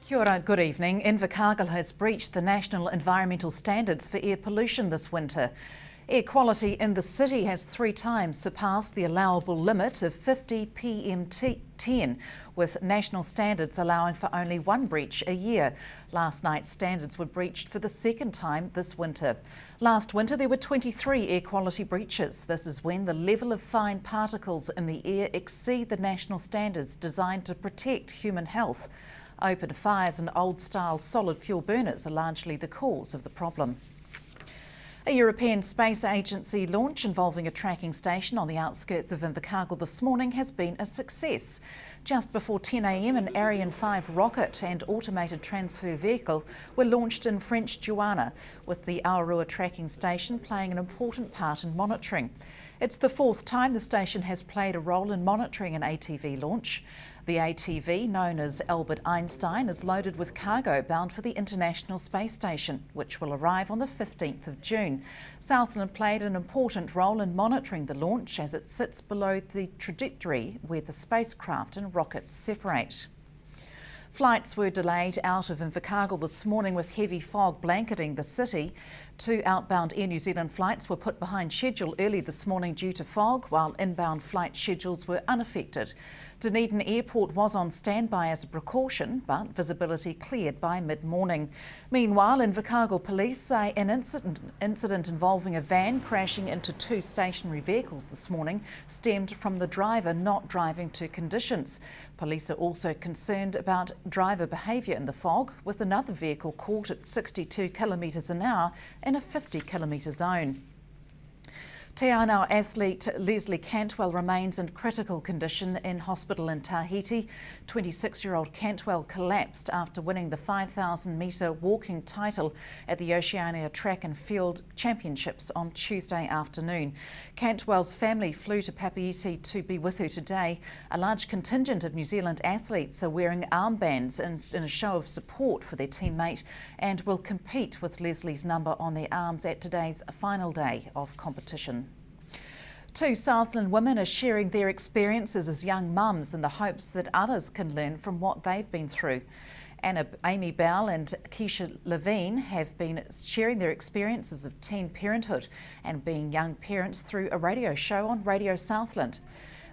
Kia ora, good evening. Invercargill has breached the national environmental standards for air pollution this winter. Air quality in the city has 3 times surpassed the allowable limit of 50 PM10, with national standards allowing for only 1 breach a year. Last night's standards were breached for the 2nd time this winter. Last winter there were 23 air quality breaches. This is when the level of fine particles in the air exceed the national standards designed to protect human health. Open fires and old-style solid fuel burners are largely the cause of the problem. A European Space Agency launch involving a tracking station on the outskirts of Invercargill this morning has been a success. Just before 10 a.m, an Ariane 5 rocket and automated transfer vehicle were launched in French Guiana, with the Aurora tracking station playing an important part in monitoring. It's the 4th time the station has played a role in monitoring an ATV launch. The ATV, known as Albert Einstein, is loaded with cargo bound for the International Space Station, which will arrive on the 15th of June. Southland played an important role in monitoring the launch as it sits below the trajectory where the spacecraft and rockets separate. Flights were delayed out of Invercargill this morning with heavy fog blanketing the city. 2 outbound Air New Zealand flights were put behind schedule early this morning due to fog, while inbound flight schedules were unaffected. Dunedin Airport was on standby as a precaution, but visibility cleared by mid-morning. Meanwhile, Invercargill police say an incident involving a van crashing into 2 stationary vehicles this morning stemmed from the driver not driving to conditions. Police are also concerned about driver behaviour in the fog, with another vehicle caught at 62 kilometres an hour in a 50-kilometre zone. Te Anau athlete Leslie Cantwell remains in critical condition in hospital in Tahiti. 26-year-old Cantwell collapsed after winning the 5,000-metre walking title at the Oceania Track and Field Championships on Tuesday afternoon. Cantwell's family flew to Papeete to be with her today. A large contingent of New Zealand athletes are wearing armbands in a show of support for their teammate and will compete with Leslie's number on their arms at today's final day of competition. 2 Southland women are sharing their experiences as young mums in the hopes that others can learn from what they've been through. Amy Bell and Keisha Levine have been sharing their experiences of teen parenthood and being young parents through a radio show on Radio Southland.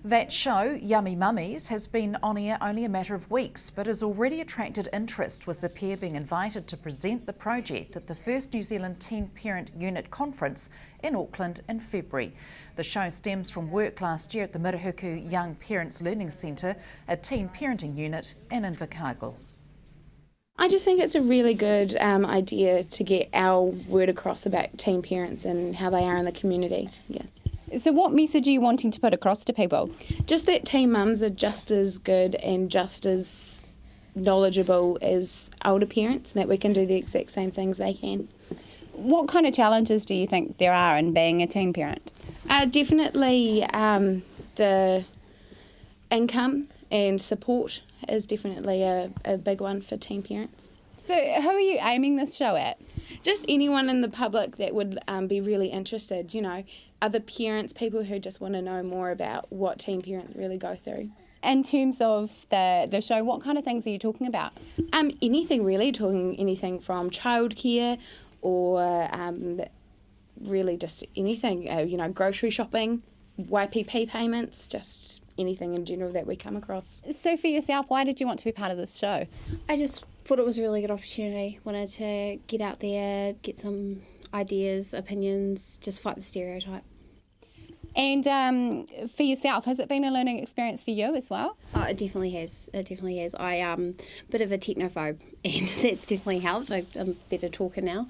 That show, Yummy Mummies, has been on air only a matter of weeks, but has already attracted interest, with the pair being invited to present the project at the first New Zealand Teen Parent Unit Conference in Auckland in February. The show stems from work last year at the Murihuku Young Parents Learning Centre, a teen parenting unit in Invercargill. I just think it's a really good idea to get our word across about teen parents and how they are in the community. Yeah. So what message are you wanting to put across to people? Just that teen mums are just as good and just as knowledgeable as older parents, and that we can do the exact same things they can. What kind of challenges do you think there are in being a teen parent? Definitely the income and support is definitely a big one for teen parents. So who are you aiming this show at? Just anyone in the public that would be really interested, you know, other parents, people who just want to know more about what teen parents really go through. In terms of the show, what kind of things are you talking about? Anything really, talking anything from childcare or really just anything, you know, grocery shopping, YPP payments, just anything in general that we come across. So for yourself, why did you want to be part of this show? I just thought it was a really good opportunity. Wanted to get out there, get some ideas, opinions, just fight the stereotype. And for yourself, has it been a learning experience for you as well? Oh, it definitely has. It definitely has. I a bit of a technophobe, and that's definitely helped. I'm a better talker now,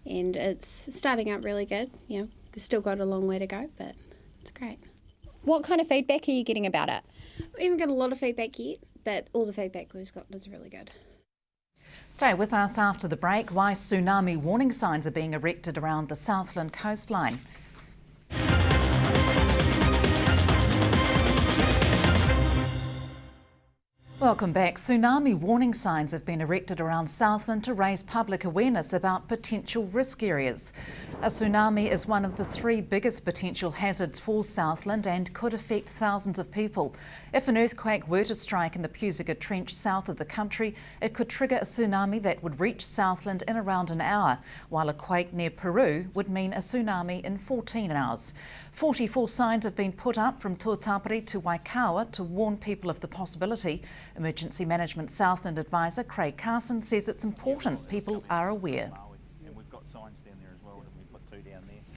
and it's starting out really good. You know, still got a long way to go, but it's great. What kind of feedback are you getting about it? We haven't got a lot of feedback yet, but all the feedback we've got is really good. Stay with us after the break. Why tsunami warning signs are being erected around the Southland coastline. Welcome back. Tsunami warning signs have been erected around Southland to raise public awareness about potential risk areas. A tsunami is one of the 3 biggest potential hazards for Southland and could affect thousands of people. If an earthquake were to strike in the Pusiga Trench south of the country, it could trigger a tsunami that would reach Southland in around an hour, while a quake near Peru would mean a tsunami in 14 hours. 44 signs have been put up from Tuatapere to Waikawa to warn people of the possibility. Emergency Management Southland Advisor Craig Carson says it's important people are aware.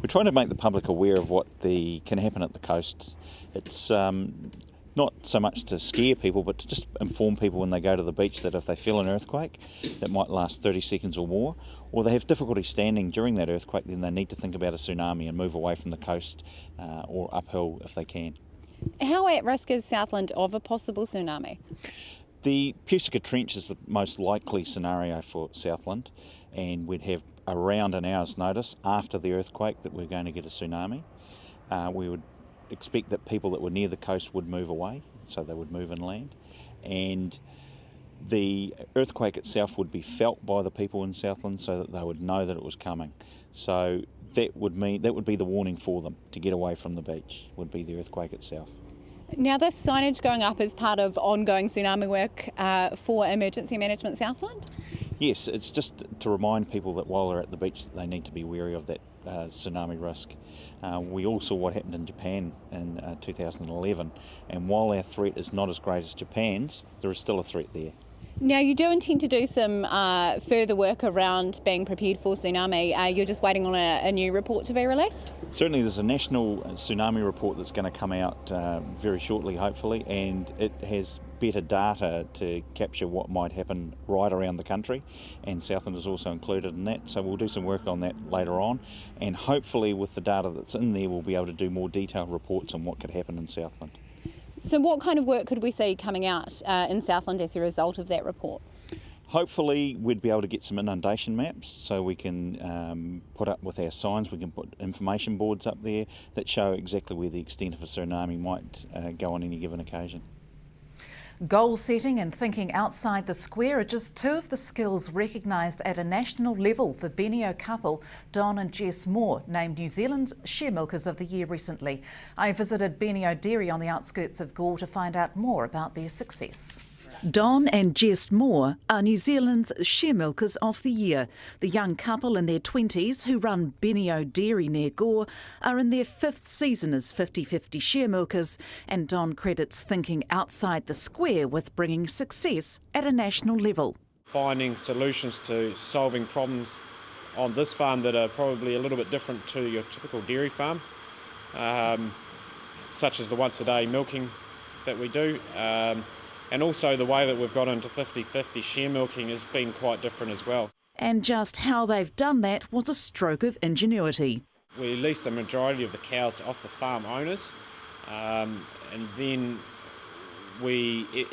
We're trying to make the public aware of what can happen at the coast. It's not so much to scare people, but to just inform people when they go to the beach that if they feel an earthquake that might last 30 seconds or more, or they have difficulty standing during that earthquake, then they need to think about a tsunami and move away from the coast or uphill if they can. How at risk is Southland of a possible tsunami? The Pusiga Trench is the most likely scenario for Southland, and we'd have around an hour's notice after the earthquake that we're going to get a tsunami. We would expect that people that were near the coast would move away, so they would move inland, and the earthquake itself would be felt by the people in Southland so that they would know that it was coming. So that would be the warning for them to get away from the beach, would be the earthquake itself. Now, this signage going up is part of ongoing tsunami work for Emergency Management Southland? Yes, it's just to remind people that while they're at the beach they need to be wary of that tsunami risk. We all saw what happened in Japan in 2011, and while our threat is not as great as Japan's, there is still a threat there. Now, you do intend to do some further work around being prepared for tsunami. You're just waiting on a new report to be released? Certainly there's a national tsunami report that's going to come out very shortly, hopefully, and it has better data to capture what might happen right around the country, and Southland is also included in that, so we'll do some work on that later on, and hopefully with the data that's in there we'll be able to do more detailed reports on what could happen in Southland. So what kind of work could we see coming out in Southland as a result of that report? Hopefully we'd be able to get some inundation maps so we can put up with our signs, we can put information boards up there that show exactly where the extent of a tsunami might go on any given occasion. Goal setting and thinking outside the square are just 2 of the skills recognised at a national level for Benio couple Don and Jess Moore, named New Zealand's Shear Milkers of the Year recently. I visited Benio Dairy on the outskirts of Gore to find out more about their success. Don and Jess Moore are New Zealand's Shear Milkers of the Year. The young couple in their 20s who run Benio Dairy near Gore are in their 5th season as 50-50 shear milkers, and Don credits thinking outside the square with bringing success at a national level. Finding solutions to solving problems on this farm that are probably a little bit different to your typical dairy farm, such as the once-a-day milking that we do. And also the way that we've got into 50-50 shear milking has been quite different as well. And just how they've done that was a stroke of ingenuity. We leased a majority of the cows off the farm owners, and then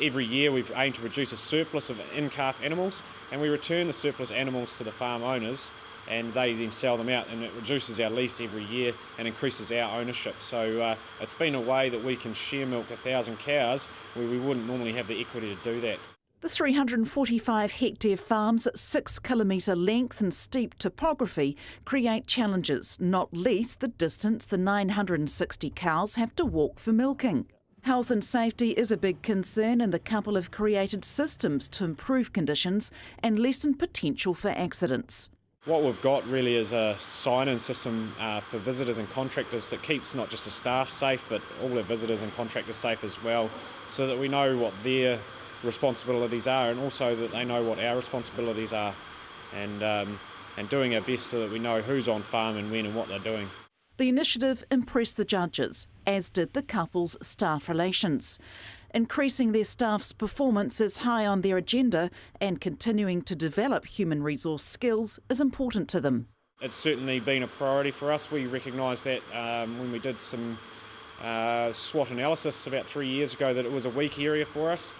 every year we aim to produce a surplus of in-calf animals, and we return the surplus animals to the farm owners, and they then sell them out, and it reduces our lease every year and increases our ownership. So it's been a way that we can shear milk 1,000 cows where we wouldn't normally have the equity to do that. The 345-hectare farm's 6-kilometre length and steep topography create challenges, not least the distance the 960 cows have to walk for milking. Health and safety is a big concern, and the couple have created systems to improve conditions and lessen potential for accidents. What we've got really is a sign-in system for visitors and contractors that keeps not just the staff safe but all our visitors and contractors safe as well, so that we know what their responsibilities are and also that they know what our responsibilities are, and doing our best so that we know who's on farm and when and what they're doing. The initiative impressed the judges, as did the couple's staff relations. Increasing their staff's performance is high on their agenda, and continuing to develop human resource skills is important to them. It's certainly been a priority for us. We recognised that when we did some SWOT analysis about 3 years ago that it was a weak area for us.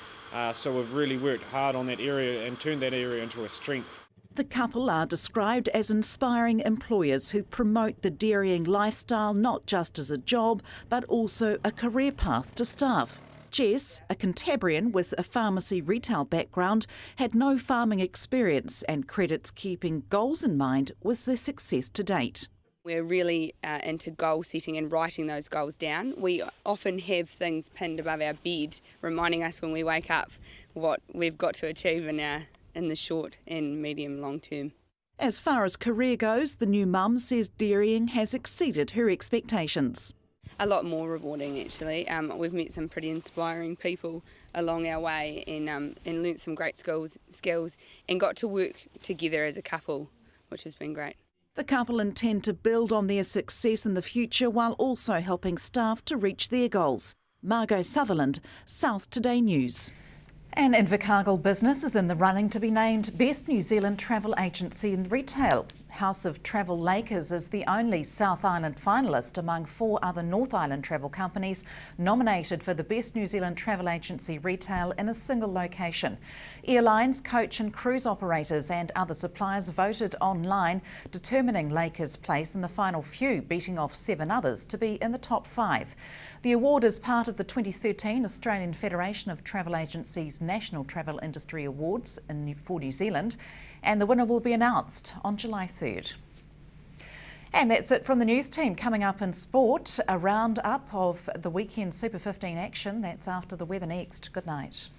So we've really worked hard on that area and turned that area into a strength. The couple are described as inspiring employers who promote the dairying lifestyle not just as a job but also a career path to staff. Jess, a Cantabrian with a pharmacy retail background, had no farming experience and credits keeping goals in mind with their success to date. We're really into goal setting and writing those goals down. We often have things pinned above our bed reminding us when we wake up what we've got to achieve in the short and medium long term. As far as career goes, the new mum says dairying has exceeded her expectations. A lot more rewarding actually. We've met some pretty inspiring people along our way and learnt some great skills and got to work together as a couple, which has been great. The couple intend to build on their success in the future while also helping staff to reach their goals. Margot Sutherland, South Today News. An Invercargill business is in the running to be named Best New Zealand Travel Agency in Retail. House of Travel Lakers is the only South Island finalist among 4 other North Island travel companies nominated for the Best New Zealand Travel Agency Retail in a single location. Airlines, coach and cruise operators and other suppliers voted online, determining Lakers' place in the final few, beating off 7 others to be in the top 5. The award is part of the 2013 Australian Federation of Travel Agencies National Travel Industry Awards for New Zealand, and the winner will be announced on July 3rd. And that's it from the news team. Coming up in sport, a roundup of the weekend Super 15 action. That's after the weather next. Good night.